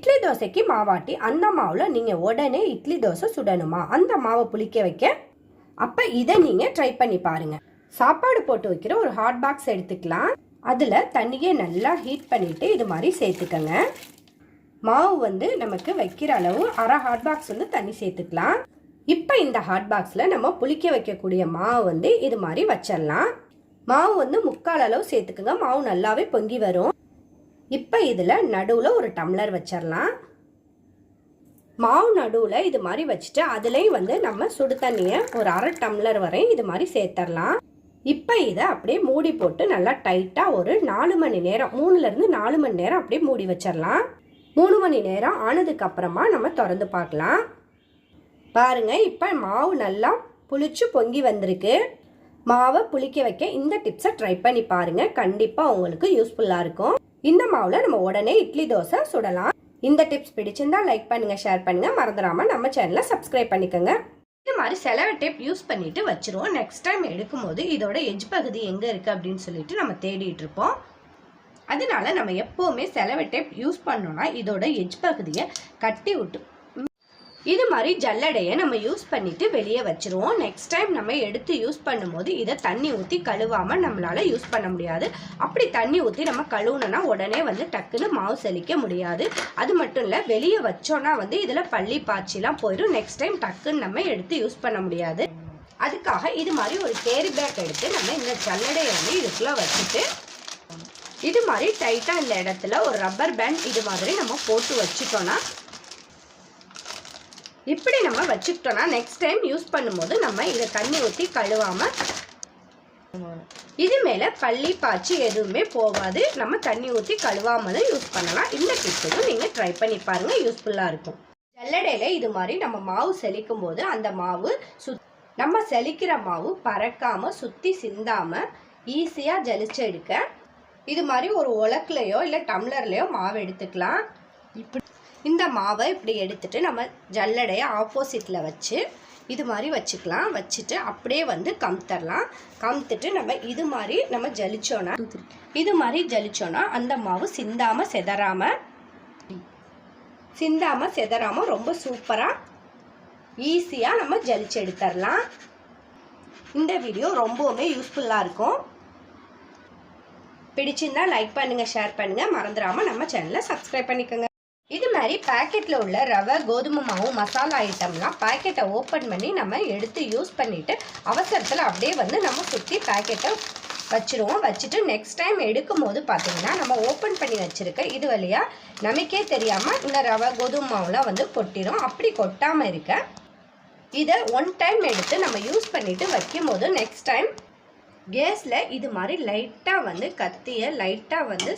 இட்லி தோசைக்கு மாவாட்டி அந்த மாவில் நீங்கள் உடனே இட்லி தோசை சுடணுமா, அந்த மாவை புளிக்க வைக்க, அப்போ இதை நீங்கள் ட்ரை பண்ணி பாருங்கள். சாப்பாடு போட்டு வைக்கிற ஒரு ஹாட் பாக்ஸ் எடுத்துக்கலாம். அதில் தண்ணியை நல்லா ஹீட் பண்ணிவிட்டு இது மாதிரி சேர்த்துக்கங்க. மாவு வந்து நமக்கு வைக்கிற அளவு அரை ஹாட் பாக்ஸ் வந்து தண்ணி சேர்த்துக்கலாம். இப்போ இந்த ஹாட் பாக்ஸில் நம்ம புளிக்க வைக்கக்கூடிய மாவு வந்து இது மாதிரி வச்சிடலாம். மாவு வந்து 3/4 அளவு சேர்த்துக்குங்க. மாவு நல்லாவே பொங்கி வரும். இப்போ இதில் நடுவில் ஒரு டம்ளர் வச்சிடலாம். மாவு நடுவில் இது மாதிரி வச்சுட்டு அதுலேயும் வந்து நம்ம சுடு தண்ணியை ஒரு அரை டம்ளர் வரை இது மாதிரி சேர்த்துடலாம். இப்போ இதை அப்படியே மூடி போட்டு நல்லா டைட்டாக ஒரு 4 மணி நேரம், 3லேருந்து 4 மணி நேரம் அப்படியே மூடி வச்சிடலாம். 3 மணி நேரம் ஆனதுக்கு அப்புறமா நம்ம திறந்து பார்க்கலாம். பாருங்க, இப்போ மாவு நல்லா புளிச்சு பொங்கி வந்திருக்கு. மாவை புளிக்க வைக்க இந்த டிப்ஸை ட்ரை பண்ணி பாருங்க. கண்டிப்பாக உங்களுக்கு யூஸ்ஃபுல்லாக இருக்கும். இந்த மாவில் நம்ம உடனே இட்லி தோசை சுடலாம். இந்த டிப்ஸ் பிடிச்சிருந்தா லைக் பண்ணுங்க, ஷேர் பண்ணுங்க, மறந்துடாம நம்ம சேனலை சப்ஸ்கிரைப் பண்ணிக்கோங்க. இது மாதிரி செலவு டேப் யூஸ் பண்ணிட்டு வச்சிருவோம். நெக்ஸ்ட் டைம் எடுக்கும்போது இதோட எஜ் பகுதி எங்கே இருக்குது அப்படின்னு சொல்லிட்டு நம்ம தேடிட்டு இருப்போம். அதனால நம்ம எப்போவுமே செலவு டேப் யூஸ் பண்ணோம்னா இதோட எஜ் பகுதியை கட்டி விட்டு இது மாதிரி ஜல்லடையை நம்ம யூஸ் பண்ணிட்டு வெளியே வச்சிருவோம். நெக்ஸ்ட் டைம் நம்ம எடுத்து யூஸ் பண்ணும்போது இதை தண்ணி ஊற்றி கழுவாமல் நம்மளால யூஸ் பண்ண முடியாது. அப்படி தண்ணி ஊற்றி நம்ம கழுவுனோன்னா உடனே வந்து டக்குன்னு மாவு செலிக்க முடியாது. அது மட்டும் இல்லை, வெளியே வச்சோன்னா வந்து இதில் பள்ளி பாய்ச்சிலாம் போயிடும். நெக்ஸ்ட் டைம் டக்குன்னு நம்ம எடுத்து யூஸ் பண்ண முடியாது. அதுக்காக இது மாதிரி ஒரு கேரி பேக் எடுத்து நம்ம இந்த ஜல்லடையை வந்து இதுக்குள்ளே வச்சுட்டு இது மாதிரி டைட்டாக இந்த இடத்துல ஒரு ரப்பர் பேண்ட் இது மாதிரி நம்ம போட்டு வச்சுட்டோன்னா, இப்படி நம்ம வச்சுக்கிட்டோம்னா நெக்ஸ்ட் டைம் யூஸ் பண்ணும்போது நம்ம இதை தண்ணி ஊற்றி கழுவாமல் இது மேலே பள்ளி பாய்ச்சி எதுவுமே போகாது. நம்ம தண்ணி ஊற்றி கழுவாமல் யூஸ் பண்ணலாம். இந்த டிப்ஸும் நீங்கள் ட்ரை பண்ணி பாருங்கள், யூஸ்ஃபுல்லாக இருக்கும். ஜல்லடையில் இது மாதிரி நம்ம மாவு செலிக்கும் போது அந்த மாவு நம்ம செலிக்கிற மாவு பறக்காமல் சுற்றி சிந்தாமல் ஈஸியாக ஜலிச்சு எடுக்க இது மாதிரி ஒரு உலக்குலையோ இல்லை டம்ளர்லையோ மாவு எடுத்துக்கலாம். இப்படி இந்த மாவை இப்படி எடுத்துட்டு நம்ம ஜல்லடையை ஆப்போசிட்டில் வச்சு இது மாதிரி வச்சுக்கலாம். வச்சுட்டு அப்படியே வந்து கமுத்தரலாம். கமுத்துட்டு நம்ம இது மாதிரி நம்ம ஜலிச்சோன்னா அந்த மாவு சிந்தாமல் செதறாமல் ரொம்ப சூப்பராக ஈஸியாக நம்ம ஜலிச்சு எடுத்துடலாம். இந்த வீடியோ ரொம்பவுமே யூஸ்ஃபுல்லாக இருக்கும். பிடிச்சிருந்தா லைக் பண்ணுங்கள், ஷேர் பண்ணுங்கள், மறந்துடாமல் நம்ம சேனலை சப்ஸ்கிரைப் பண்ணிக்கோங்க. இது மாதிரி பேக்கெட்டில் உள்ள ரவை, கோதுமை மாவு, மசாலா ஐட்டம்லாம் பேக்கெட்டை ஓப்பன் பண்ணி நம்ம எடுத்து யூஸ் பண்ணிவிட்டு அவசரத்தில் அப்படியே வந்து நம்ம சுற்றி பேக்கெட்டை வச்சுருவோம். வச்சுட்டு நெக்ஸ்ட் டைம் எடுக்கும் போது பார்த்திங்கன்னா நம்ம ஓப்பன் பண்ணி வச்சுருக்க இது வழியாக நமக்கே தெரியாமல் இந்த ரவை, கோதுமை மாவுலாம் வந்து கொட்டிடும். அப்படி கொட்டாமல் இருக்க இதை ஒன் டைம் எடுத்து நம்ம யூஸ் பண்ணிவிட்டு வைக்கும் போது நெக்ஸ்ட் டைம் கேஸில் இது மாதிரி லைட்டாக வந்து கத்தியை லைட்டாக வந்து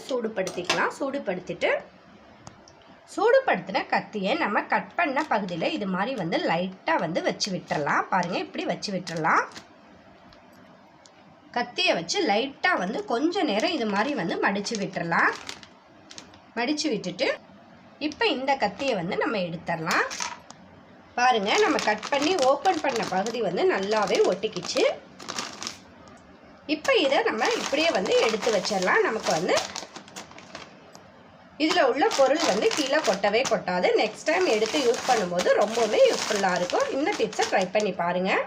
சூடுபடுத்தின கத்தியை நம்ம கட் பண்ண பகுதியில் இது மாதிரி வந்து லைட்டாக வந்து வச்சு விட்டுறலாம். பாருங்கள், இப்படி வச்சு விட்டுறலாம். கத்தியை வச்சு லைட்டாக வந்து கொஞ்சம் நேரம் இது மாதிரி வந்து மடித்து விட்டுறலாம். மடித்து விட்டுட்டு இப்போ இந்த கத்தியை வந்து நம்ம எடுத்துடலாம். பாருங்கள், நம்ம கட் பண்ணி ஓப்பன் பண்ண பகுதி வந்து நல்லாவே ஒட்டிக்கிச்சு. இப்போ இதை நம்ம இப்படியே வந்து எடுத்து வச்சிடலாம். நமக்கு வந்து இதில் உள்ள பொருள் வந்து கீழே கொட்டவே கொட்டாது. நெக்ஸ்ட் டைம் எடுத்து யூஸ் பண்ணும்போது ரொம்பவே யூஸ்ஃபுல்லாக இருக்கும். இந்த டிப்ஸை ட்ரை பண்ணி பாருங்கள்.